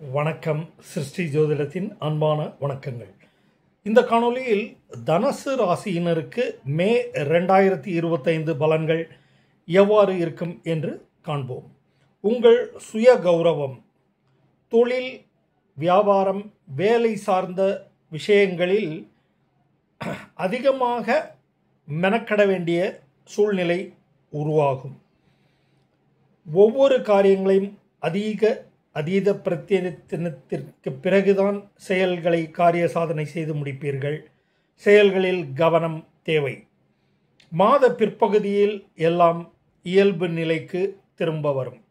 வணக்கம். சிருஷ்டி ஜோதிடத்தின் அன்பான வணக்கங்கள். இந்த காணொளியில் தனுசு ராசியினருக்கு மே 2025 பலன்கள் எவ்வாறு இருக்கும் என்று காண்போம். உங்கள் சுய கௌரவம், தொழில், வியாபாரம், வேலை சார்ந்த விஷயங்களில் அதிகமாக மெனக்கட வேண்டிய சூழ்நிலை உருவாகும். ஒவ்வொரு காரியங்களையும் அதீத பிரத்தியத்திற்கு பிறகுதான் செயல்களை காரிய சாதனை செய்து முடிப்பீர்கள். செயல்களில் கவனம் தேவை. மாத பிற்பகுதியில் எல்லாம் இயல்பு நிலைக்கு திரும்ப வரும்.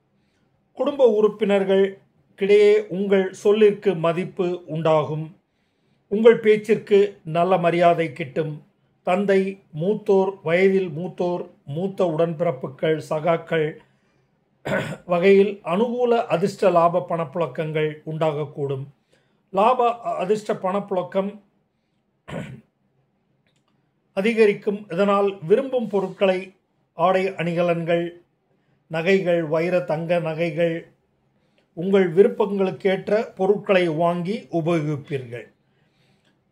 குடும்ப உறுப்பினர்களுக்கிடையே உங்கள் சொல்லிற்கு மதிப்பு உண்டாகும். உங்கள் பேச்சிற்கு நல்ல மரியாதை கிட்டும். தந்தை, மூத்தோர், வயதில் மூத்தோர், மூத்த உடன்பிறப்புகள், சகாக்கள் வகையில் அனுகூல அதிர்ஷ்ட லாப பணப்புழக்கங்கள் உண்டாகக்கூடும். லாப அதிர்ஷ்ட பணப்புழக்கம் அதிகரிக்கும். இதனால் விரும்பும் பொருட்களை, ஆடை அணிகலன்கள், நகைகள், வைர தங்க நகைகள், உங்கள் விருப்பங்களுக்கேற்ற பொருட்களை வாங்கி உபயோகிப்பீர்கள்.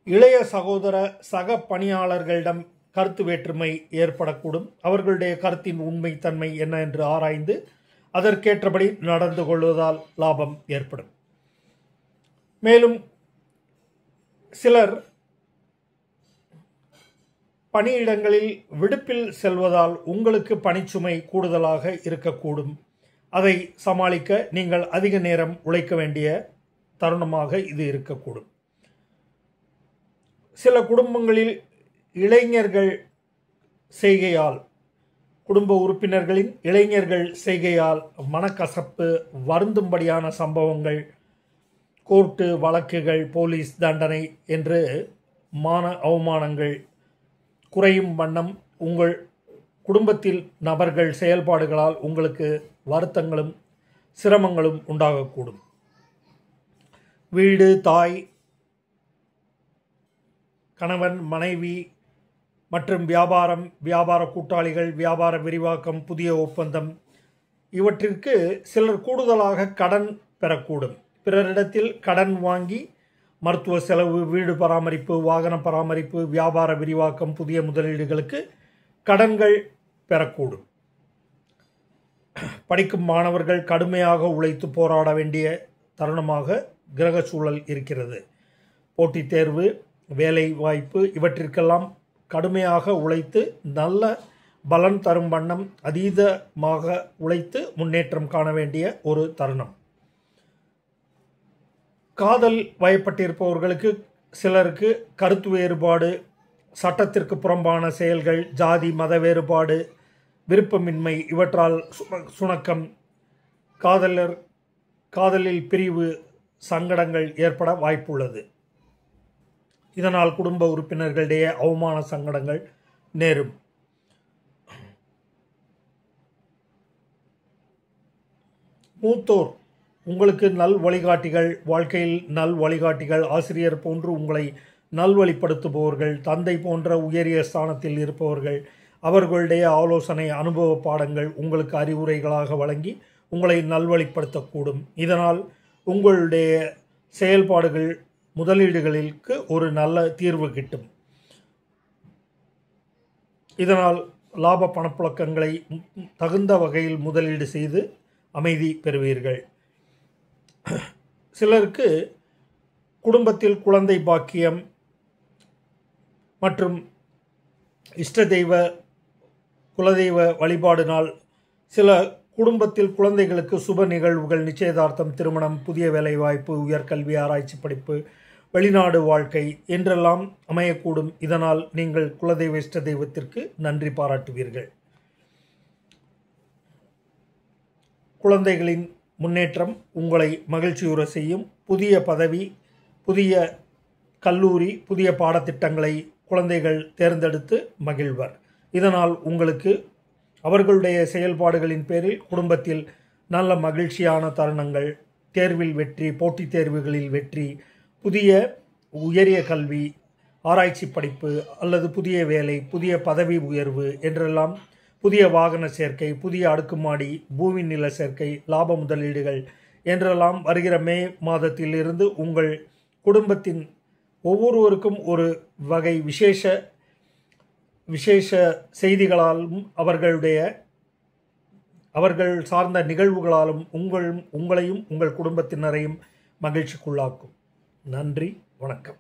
இளைய சகோதர சக பணியாளர்களிடம் கருத்து வேற்றுமை ஏற்படக்கூடும். அவர்களுடைய கருத்தின் உண்மைத்தன்மை என்ன என்று ஆராய்ந்து அதற்கேற்றபடி நடந்து கொள்வதால் லாபம் ஏற்படும். மேலும் சிலர் பணியிடங்களில் விடுப்பில் செல்வதால் உங்களுக்கு பணிச்சுமை கூடுதலாக இருக்கக்கூடும். அதை சமாளிக்க நீங்கள் அதிக நேரம் உழைக்க வேண்டிய தருணமாக இது இருக்கக்கூடும். சில குடும்பங்களில் இளைஞர்கள் செய்கையால், குடும்ப உறுப்பினர்களின் இளைஞர்கள் செய்கையால் மனக்கசப்பு, வருந்தும்படியான சம்பவங்கள், கோர்ட்டு வழக்குகள், போலீஸ் தண்டனை என்று மான அவமானங்கள் குறையும் வண்ணம் உங்கள் குடும்பத்தில் நபர்கள் செயல்பாடுகளால் உங்களுக்கு வருத்தங்களும் சிரமங்களும் உண்டாகக்கூடும். வீடு, தாய், கணவன், மனைவி மற்றும் வியாபாரம், வியாபார கூட்டாளிகள், வியாபார விரிவாக்கம், புதிய ஒப்பந்தம் இவற்றிற்கு சிலர் கூடுதலாக கடன் பெறக்கூடும். பிறரிடத்தில் கடன் வாங்கி மருத்துவ செலவு, வீடு பராமரிப்பு, வாகன பராமரிப்பு, வியாபார விரிவாக்கம், புதிய முதலீடுகளுக்கு கடன்கள் பெறக்கூடும். படிக்கும் மாணவர்கள் கடுமையாக உழைத்து போராட வேண்டிய தருணமாக கிரக சூழல் இருக்கிறது. போட்டித் தேர்வு, வேலை வாய்ப்பு இவற்றிற்கெல்லாம் கடுமையாக உழைத்து நல்ல பலன் தரும் வண்ணம் அதீதமாக உழைத்து முன்னேற்றம் காண வேண்டிய ஒரு தருணம். காதல் வயப்பட்டிருப்பவர்களுக்கு சிலருக்கு கருத்து வேறுபாடு, சட்டத்திற்கு புறம்பான செயல்கள், ஜாதி மத வேறுபாடு, விருப்பமின்மை இவற்றால் சுணக்கம், காதலில் பிரிவு, சங்கடங்கள் ஏற்பட வாய்ப்புள்ளது. இதனால் குடும்ப உறுப்பினர்களிடையே அவமான சங்கடங்கள் நேரும். மூத்தோர் உங்களுக்கு நல் வழிகாட்டிகள், வாழ்க்கையில் நல் வழிகாட்டிகள், ஆசிரியர் போன்று உங்களை நல்வழிப்படுத்துபவர்கள், தந்தை போன்ற உயரிய ஸ்தானத்தில் இருப்பவர்கள், அவர்களுடைய ஆலோசனை, அனுபவ பாடங்கள் உங்களுக்கு அறிவுரைகளாக வழங்கி உங்களை நல்வழிப்படுத்தக்கூடும். இதனால் உங்களுடைய செயல்பாடுகள், முதலீடுகளுக்கு ஒரு நல்ல தீர்வு கிட்டும். இதனால் லாப பணப்புழக்கங்களை தகுந்த வகையில் முதலீடு செய்து அமைதி பெறுவீர்கள். சிலருக்கு குடும்பத்தில் குழந்தை பாக்கியம் மற்றும் இஷ்ட தெய்வ, குலதெய்வ வழிபாடினால் சில குடும்பத்தில் குழந்தைகளுக்கு சுப நிகழ்வுகள், நிச்சயதார்த்தம், திருமணம், புதிய வேலைவாய்ப்பு, உயர்கல்வி, ஆராய்ச்சி படிப்பு, வெளிநாடு வாழ்க்கை என்றெல்லாம் அமையக்கூடும். இதனால் நீங்கள் குலதெய்வ, இஷ்ட தெய்வத்திற்கு நன்றி பாராட்டுவீர்கள். குழந்தைகளின் முன்னேற்றம் உங்களை மகிழ்ச்சியுற செய்யும். புதிய பதவி, புதிய கல்லூரி, புதிய பாடத்திட்டங்களை குழந்தைகள் தேர்ந்தெடுத்து மகிழ்வர். இதனால் உங்களுக்கு அவர்களுடைய செயல்பாடுகளின் பேரில் குடும்பத்தில் நல்ல மகிழ்ச்சியான தருணங்கள், தேர்வில் வெற்றி, போட்டித் தேர்வுகளில் வெற்றி, புதிய உயரிய கல்வி, ஆராய்ச்சி படிப்பு அல்லது புதிய வேலை, புதிய பதவி உயர்வு என்றெல்லாம், புதிய வாகன சேர்க்கை, புதிய அடுக்குமாடி, பூமி நில சேர்க்கை, லாப முதலீடுகள் என்றெல்லாம் வருகிற மே மாதத்தில் இருந்து உங்கள் குடும்பத்தின் ஒவ்வொருவருக்கும் ஒரு வகை விசேஷ செய்திகளாலும் அவர்கள் சார்ந்த நிகழ்வுகளாலும் உங்களையும் உங்கள் குடும்பத்தினரையும் மகிழ்ச்சிக்குள்ளாக்கும். நன்றி, வணக்கம்.